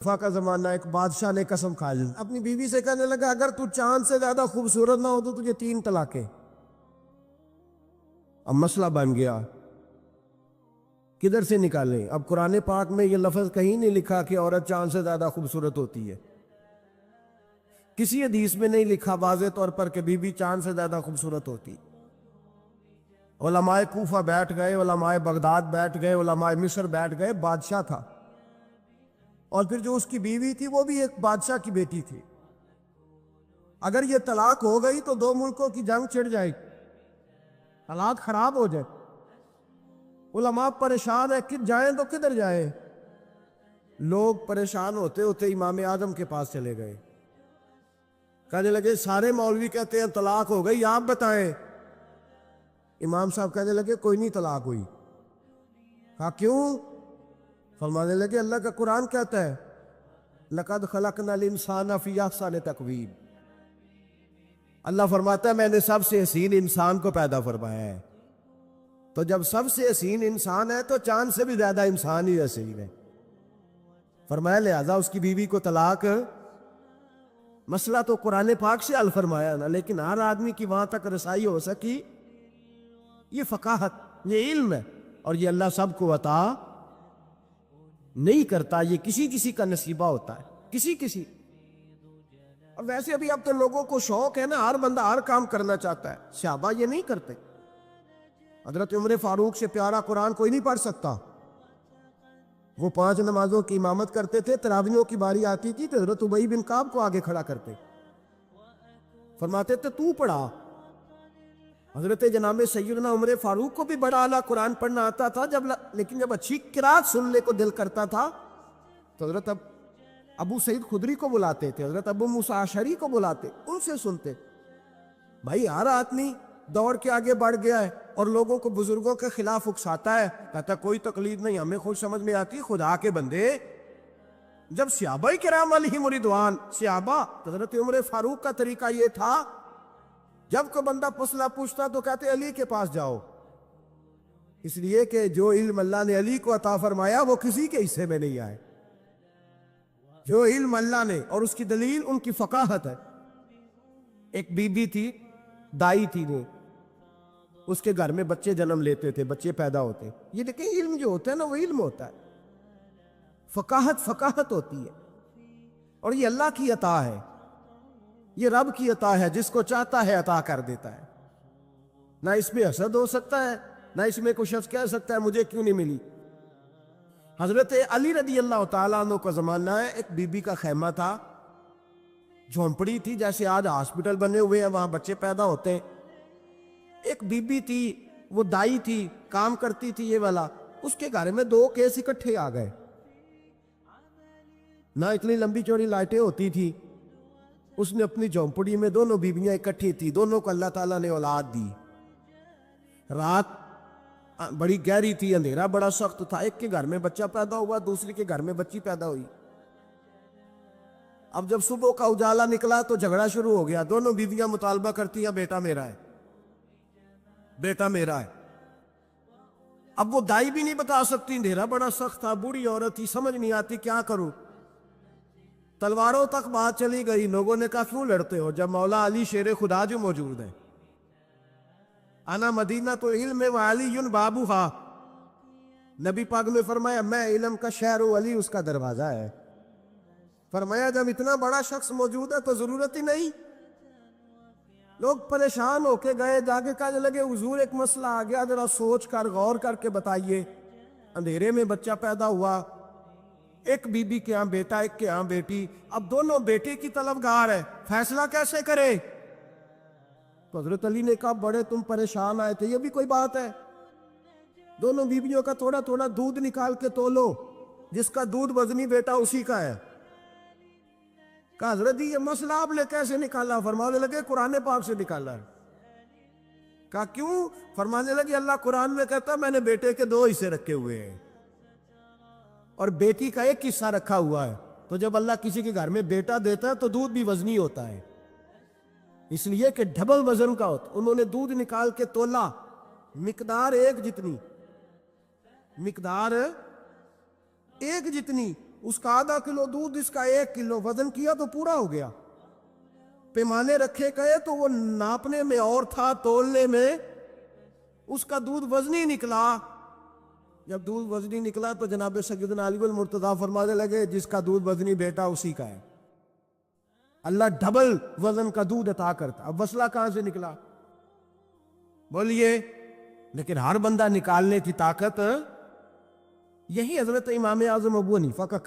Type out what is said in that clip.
وفا کا زمانہ، ایک بادشاہ نے قسم کھا لی، اپنی بیوی سے کہنے لگا اگر تو چاند سے زیادہ خوبصورت نہ ہو تو تجھے 3 طلاقیں۔ اب مسئلہ بن گیا کدھر سے نکالیں؟ اب قرآن پاک میں یہ لفظ کہیں نہیں لکھا کہ عورت چاند سے زیادہ خوبصورت ہوتی ہے، کسی حدیث میں نہیں لکھا واضح طور پر کہ بی بی چاند سے زیادہ خوبصورت ہوتی۔ علماء کوفہ بیٹھ گئے، علماء بغداد بیٹھ گئے، علماء مصر بیٹھ گئے، بادشاہ تھا، اور پھر جو اس کی بیوی تھی وہ بھی ایک بادشاہ کی بیٹی تھی۔ اگر یہ طلاق ہو گئی تو 2 ملکوں کی جنگ چھڑ جائے گی، حالات خراب ہو جائے۔ علماء پریشان ہیں کہ جائیں تو کدھر جائیں؟ لوگ پریشان ہوتے ہوتے امام اعظم کے پاس چلے گئے، کہنے لگے سارے مولوی کہتے ہیں طلاق ہو گئی، آپ بتائیں۔ امام صاحب کہنے لگے کوئی نہیں طلاق ہوئی۔ کہا کیوں؟ فرمانے لگے اللہ کا قرآن کہتا ہے لَقَدْ خَلَقْنَا الْإِنسَانَ فِي أَحْسَنِ تَقْوِيمٍ، اللہ فرماتا ہے میں نے سب سے حسین انسان کو پیدا فرمایا ہے۔ تو جب سب سے حسین انسان ہے تو چاند سے بھی زیادہ انسان ہی حسین ہے۔ فرمایا لہذا اس کی بیوی کو طلاق، مسئلہ تو قرآن پاک سے حل فرمایا نا، لیکن ہر آدمی کی وہاں تک رسائی ہو سکی، یہ فقاہت، یہ علم ہے، اور یہ اللہ سب کو عطا نہیں کرتا، یہ کسی کسی کا نصیبہ ہوتا ہے، کسی۔ اور ویسے ابھی اب تو لوگوں کو شوق ہے نا، ہر بندہ ہر کام کرنا چاہتا ہے، صحابہ یہ نہیں کرتے۔ حضرت عمر فاروق سے پیارا قرآن کوئی نہیں پڑھ سکتا، وہ 5 نمازوں کی امامت کرتے تھے، تراویحوں کی باری آتی تھی تو حضرت ابی بن کعب کو آگے کھڑا کرتے، فرماتے تھے تو پڑھا۔ حضرت جناب سیدنا عمر فاروق کو بھی بڑا اعلیٰ قرآن پڑھنا آتا تھا، لیکن جب اچھی قرات سننے کو دل کرتا تھا تو حضرت ابو سعید خدری کو بلاتے تھے، حضرت ابو موسیٰ اشعری کو بلاتے، ان سے سنتے۔ بھائی ہر آدمی دوڑ کے آگے بڑھ گیا ہے اور لوگوں کو بزرگوں کے خلاف اکساتا ہے، کہتا کوئی تقلید نہیں، ہمیں خود سمجھ میں آتی، خدا کے بندے۔ جب صحابہ کرام علیہم رضوان، صحابہ، حضرت عمر فاروق کا طریقہ یہ تھا جب کوئی بندہ مسئلہ پوچھتا تو کہتے علی کے پاس جاؤ، اس لیے کہ جو علم اللہ نے علی کو عطا فرمایا وہ کسی کے حصے میں نہیں آئے، جو علم اللہ نے، اور اس کی دلیل ان کی فقاہت ہے۔ ایک بی بی تھی، دائی تھی، وہ اس کے گھر میں بچے جنم لیتے تھے، بچے پیدا ہوتے، یہ دیکھیں علم جو ہوتا ہے نا وہ علم ہوتا ہے، فقاہت ہوتی ہے، اور یہ اللہ کی عطا ہے، یہ رب کی عطا ہے، جس کو چاہتا ہے عطا کر دیتا ہے۔ نہ اس میں حسد ہو سکتا ہے، نہ اس میں کوئی شخص کہہ سکتا ہے مجھے کیوں نہیں ملی۔ حضرت علی رضی اللہ تعالیٰ عنہ کا زمانہ ہے، ایک بی بی کا خیمہ تھا، جھونپڑی تھی، جیسے آج ہاسپٹل بنے ہوئے ہیں وہاں بچے پیدا ہوتے ہیں۔ ایک بی بی تھی، وہ دائی تھی، کام کرتی تھی یہ والا، اس کے گھر میں 2 کیس اکٹھے آ گئے، نہ اتنی لمبی چوڑی لائٹیں ہوتی تھی، اس نے اپنی جھونپڑی میں دونوں بیویاں اکٹھی تھی، دونوں کو اللہ تعالیٰ نے اولاد دی۔ رات بڑی گہری تھی، اندھیرا بڑا سخت تھا، ایک کے گھر میں بچہ پیدا ہوا، دوسری کے گھر میں بچی پیدا ہوئی۔ اب جب صبح کا اجالا نکلا تو جھگڑا شروع ہو گیا، دونوں بیویاں مطالبہ کرتی ہیں بیٹا میرا ہے، بیٹا میرا ہے۔ اب وہ دائی بھی نہیں بتا سکتی، اندھیرا بڑا سخت تھا، بوڑھی عورت تھی، سمجھ نہیں آتی کیا کروں۔ تلواروں تک بات چلی گئی، لوگوں نے کہا کیوں لڑتے ہو جب مولا علی شیر خدا جو موجود ہے، انا مدینہ تو علم و علی بابوہا، نبی پاک نے فرمایا میں علم کا شہر ہوں، علی اس کا دروازہ ہے۔ فرمایا جب اتنا بڑا شخص موجود ہے تو ضرورت ہی نہیں۔ لوگ پریشان ہو کے گئے، جا کے کہنے لگے حضور ایک مسئلہ آ گیا، ذرا سوچ کر غور کر کے بتائیے۔ اندھیرے میں بچہ پیدا ہوا، ایک بی بی کے ہاں بیٹا، ایک کے ہاں بیٹی، اب دونوں بیٹے کی طلبگار ہے، فیصلہ کیسے کرے؟ تو حضرت علی نے کہا بڑے تم پریشان آئے تھے، یہ بھی کوئی بات ہے؟ دونوں بیویوں کا تھوڑا تھوڑا دودھ نکال کے تولو، جس کا دودھ وزنی بیٹا اسی کا ہے۔ کہا حضرت جی یہ مسئلہ آپ نے کیسے نکالا؟ فرمانے لگے قرآن پاک سے نکالا ہے۔ کہا کیوں؟ فرمانے لگے اللہ قرآن میں کہتا میں نے بیٹے کے 2 حصے رکھے ہوئے ہیں اور بیٹی کا 1 حصہ رکھا ہوا ہے، تو جب اللہ کسی کے گھر میں بیٹا دیتا ہے تو دودھ بھی وزنی ہوتا ہے، اس لیے کہ ڈبل وزن کا ہوتا۔ انہوں نے دودھ نکال کے تولا، مقدار 1 جتنی، اس کا آدھا کلو دودھ اس کا 1 کلو، وزن کیا تو پورا ہو گیا. پیمانے رکھے گئے تو وہ ناپنے میں اور تھا، تولنے میں اس کا دودھ وزنی نکلا. جب دودھ وزنی نکلا تو جناب سیدنا علی المرتضیٰ فرمانے لگے جس کا دودھ وزنی بیٹا اسی کا ہے. اللہ ڈبل وزن کا دودھ عطا کرتا. اب مسئلہ کہاں سے نکلا بولیے؟ لیکن ہر بندہ نکالنے کی طاقت، یہی حضرت امام اعظم ابو حنیفہ کا